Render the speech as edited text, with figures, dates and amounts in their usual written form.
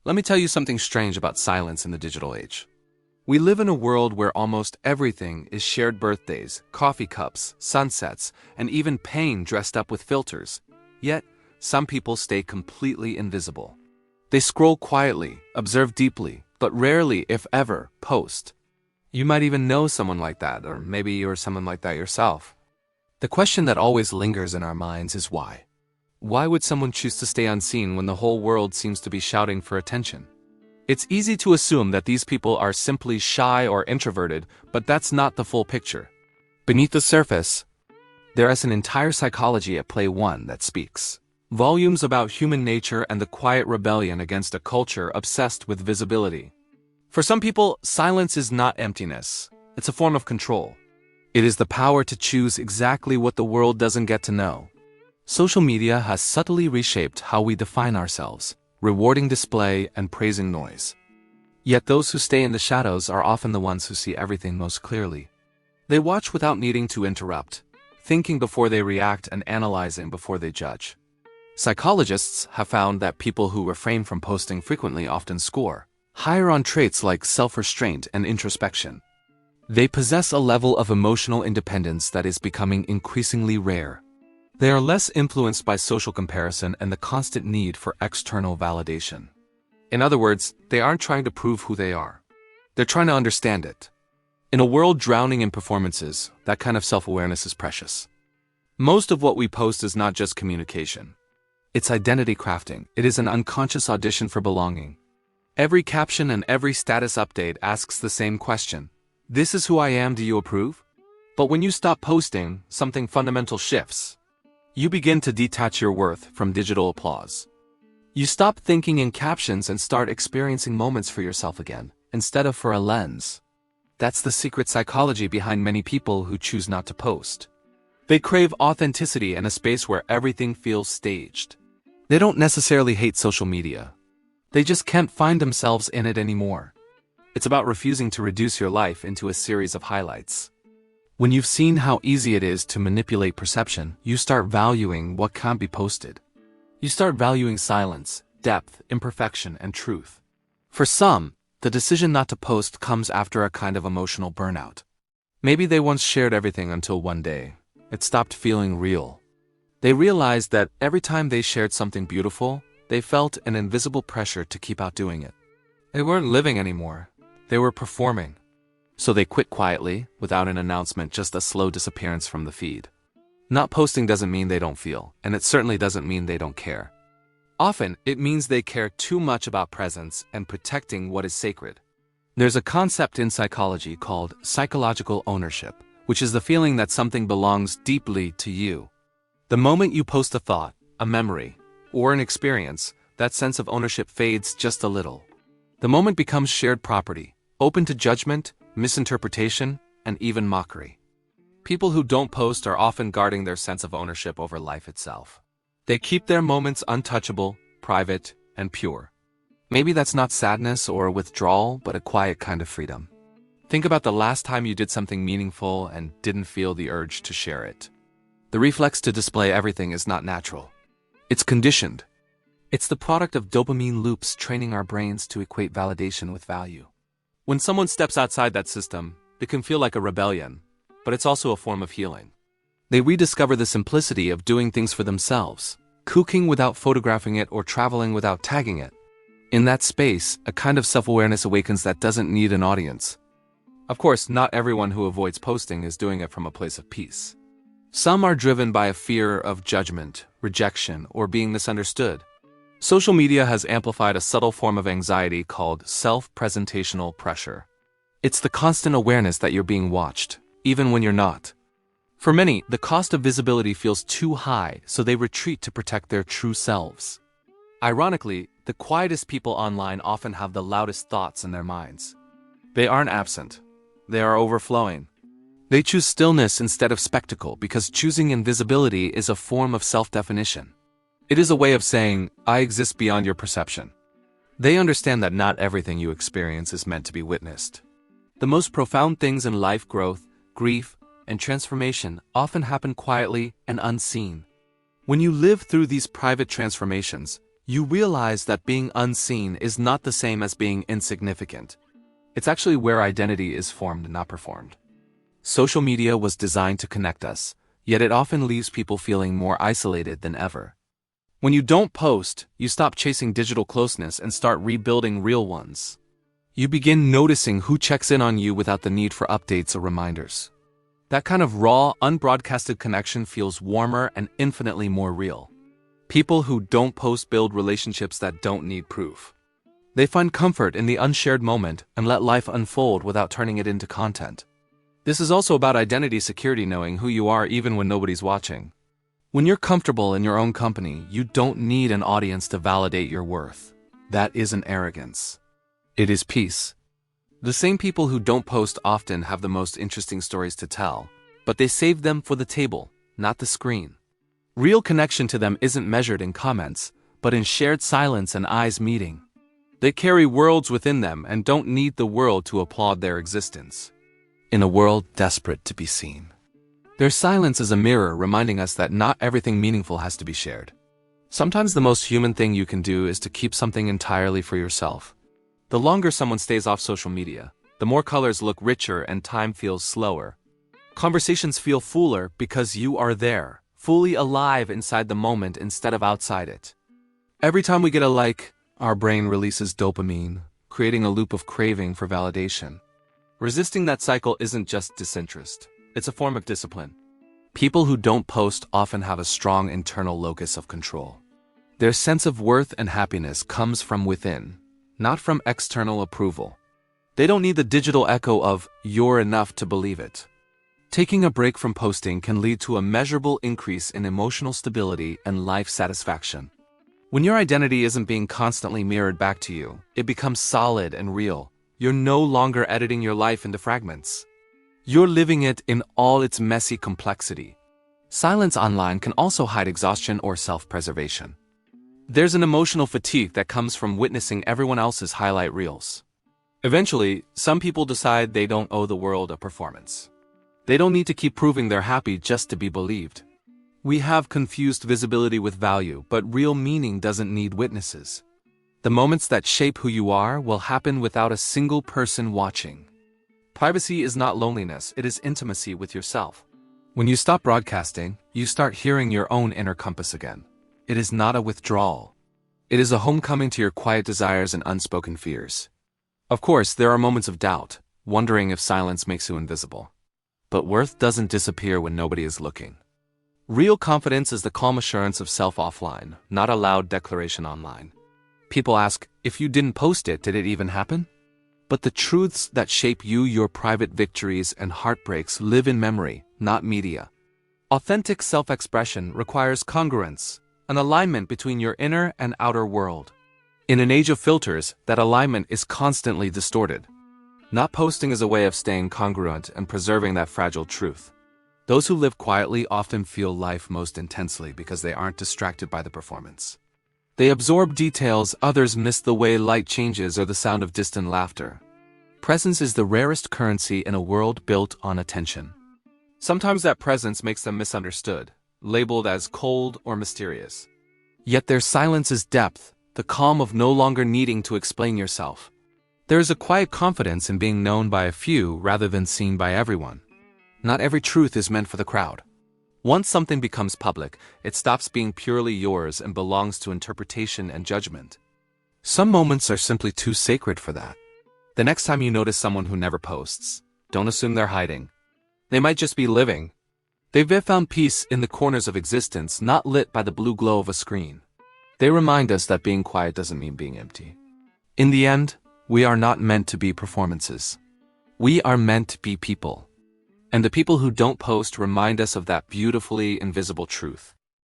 Let me tell you something strange about silence in the digital age. We live in a world where almost everything is shared: birthdays, coffee cups, sunsets, and even pain dressed up with filters. Yet, some people stay completely invisible. They scroll quietly, observe deeply, but rarely, if ever, post. You might even know someone like that, or maybe you're someone like that yourself. The question that always lingers in our minds is why? Why would someone choose to stay unseen when the whole world seems to be shouting for attention? It's easy to assume that these people are simply shy or introverted, but that's not the full picture. Beneath the surface, there is an entire psychology at play, one that speaks volumes about human nature and the quiet rebellion against a culture obsessed with visibility. For some people, silence is not emptiness. It's a form of control. It is the power to choose exactly what the world doesn't get to know. Social media has subtly reshaped how we define ourselves, rewarding display and praising noise. Yet those who stay in the shadows are often the ones who see everything most clearly. They watch without needing to interrupt, thinking before they react and analyzing before they judge. Psychologists have found that people who refrain from posting frequently often score higher on traits like self-restraint and introspection. They possess a level of emotional independence that is becoming increasingly rare. They are less influenced by social comparison and the constant need for external validation. In other words, they aren't trying to prove who they are. They're trying to understand it. In a world drowning in performances, that kind of self-awareness is precious. Most of what we post is not just communication. It's identity crafting. It is an unconscious audition for belonging. Every caption and every status update asks the same question. This is who I am, do you approve? But when you stop posting, something fundamental shifts. You begin to detach your worth from digital applause. You stop thinking in captions and start experiencing moments for yourself again, instead of for a lens. That's the secret psychology behind many people who choose not to post. They crave authenticity and a space where everything feels staged. They don't necessarily hate social media. They just can't find themselves in it anymore. It's about refusing to reduce your life into a series of highlights. When you've seen how easy it is to manipulate perception, you start valuing what can't be posted. You start valuing silence, depth, imperfection, and truth. For some, the decision not to post comes after a kind of emotional burnout. Maybe they once shared everything until one day it stopped feeling real. They realized that every time they shared something beautiful, they felt an invisible pressure to keep outdoing it. They weren't living anymore. They were performing. So they quit quietly, without an announcement, just a slow disappearance from the feed. Not posting doesn't mean they don't feel, and it certainly doesn't mean they don't care. Often, it means they care too much about presence and protecting what is sacred. There's a concept in psychology called psychological ownership, which is the feeling that something belongs deeply to you. The moment you post a thought, a memory, or an experience, that sense of ownership fades just a little. The moment becomes shared property, open to judgment, misinterpretation, and even mockery. People who don't post are often guarding their sense of ownership over life itself. They keep their moments untouchable, private, and pure. Maybe that's not sadness or withdrawal, but a quiet kind of freedom. Think about the last time you did something meaningful and didn't feel the urge to share it. The reflex to display everything is not natural. It's conditioned. It's the product of dopamine loops training our brains to equate validation with value. When someone steps outside that system, it can feel like a rebellion, but it's also a form of healing. They rediscover the simplicity of doing things for themselves, cooking without photographing it or traveling without tagging it. In that space, a kind of self-awareness awakens that doesn't need an audience. Of course, not everyone who avoids posting is doing it from a place of peace. Some are driven by a fear of judgment, rejection, or being misunderstood. Social media has amplified a subtle form of anxiety called self-presentational pressure. It's the constant awareness that you're being watched, even when you're not. For many, the cost of visibility feels too high, so they retreat to protect their true selves. Ironically, the quietest people online often have the loudest thoughts in their minds. They aren't absent. They are overflowing. They choose stillness instead of spectacle because choosing invisibility is a form of self-definition. It is a way of saying, I exist beyond your perception. They understand that not everything you experience is meant to be witnessed. The most profound things in life, growth, grief, and transformation, often happen quietly and unseen. When you live through these private transformations, You realize that being unseen is not the same as being insignificant. It's actually where identity is formed, not performed. Social media was designed to connect us, yet it often leaves people feeling more isolated than ever. When you don't post, you stop chasing digital closeness and start rebuilding real ones. You begin noticing who checks in on you without the need for updates or reminders. That kind of raw, unbroadcasted connection feels warmer and infinitely more real. People who don't post build relationships that don't need proof. They find comfort in the unshared moment and let life unfold without turning it into content. This is also about identity security, knowing who you are even when nobody's watching. When you're comfortable in your own company, you don't need an audience to validate your worth. That isn't arrogance. It is peace. The same people who don't post often have the most interesting stories to tell, but they save them for the table, not the screen. Real connection to them isn't measured in comments, but in shared silence and eyes meeting. They carry worlds within them and don't need the world to applaud their existence. In a world desperate to be seen, their silence is a mirror reminding us that not everything meaningful has to be shared. Sometimes the most human thing you can do is to keep something entirely for yourself. The longer someone stays off social media, the more colors look richer and time feels slower. Conversations feel fuller because you are there, fully alive inside the moment instead of outside it. Every time we get a like, our brain releases dopamine, creating a loop of craving for validation. Resisting that cycle isn't just disinterest, it's a form of discipline. People who don't post often have a strong internal locus of control. Their sense of worth and happiness comes from within, not from external approval. They don't need the digital echo of "you're enough" to believe it. Taking a break from posting can lead to a measurable increase in emotional stability and life satisfaction. When your identity isn't being constantly mirrored back to you, it becomes solid and real. You're no longer editing your life into fragments. You're living it in all its messy complexity. Silence online can also hide exhaustion or self-preservation. There's an emotional fatigue that comes from witnessing everyone else's highlight reels. Eventually, some people decide they don't owe the world a performance. They don't need to keep proving they're happy just to be believed. We have confused visibility with value, but real meaning doesn't need witnesses. The moments that shape who you are will happen without a single person watching. Privacy is not loneliness, it is intimacy with yourself. When you stop broadcasting, you start hearing your own inner compass again. It is not a withdrawal. It is a homecoming to your quiet desires and unspoken fears. Of course, there are moments of doubt, wondering if silence makes you invisible. But worth doesn't disappear when nobody is looking. Real confidence is the calm assurance of self offline, not a loud declaration online. People ask, if you didn't post it, did it even happen? But the truths that shape you, your private victories and heartbreaks, live in memory, not media. Authentic self-expression requires congruence, an alignment between your inner and outer world. In an age of filters, that alignment is constantly distorted. Not posting is a way of staying congruent and preserving that fragile truth. Those who live quietly often feel life most intensely because they aren't distracted by the performance. They absorb details others miss, the way light changes or the sound of distant laughter. Presence is the rarest currency in a world built on attention. Sometimes that presence makes them misunderstood, labeled as cold or mysterious. Yet their silence is depth, the calm of no longer needing to explain yourself. There is a quiet confidence in being known by a few rather than seen by everyone. Not every truth is meant for the crowd. Once something becomes public, it stops being purely yours and belongs to interpretation and judgment. Some moments are simply too sacred for that. The next time you notice someone who never posts, don't assume they're hiding. They might just be living. They've found peace in the corners of existence, not lit by the blue glow of a screen. They remind us that being quiet doesn't mean being empty. In the end, we are not meant to be performances. We are meant to be people. And the people who don't post remind us of that beautifully invisible truth.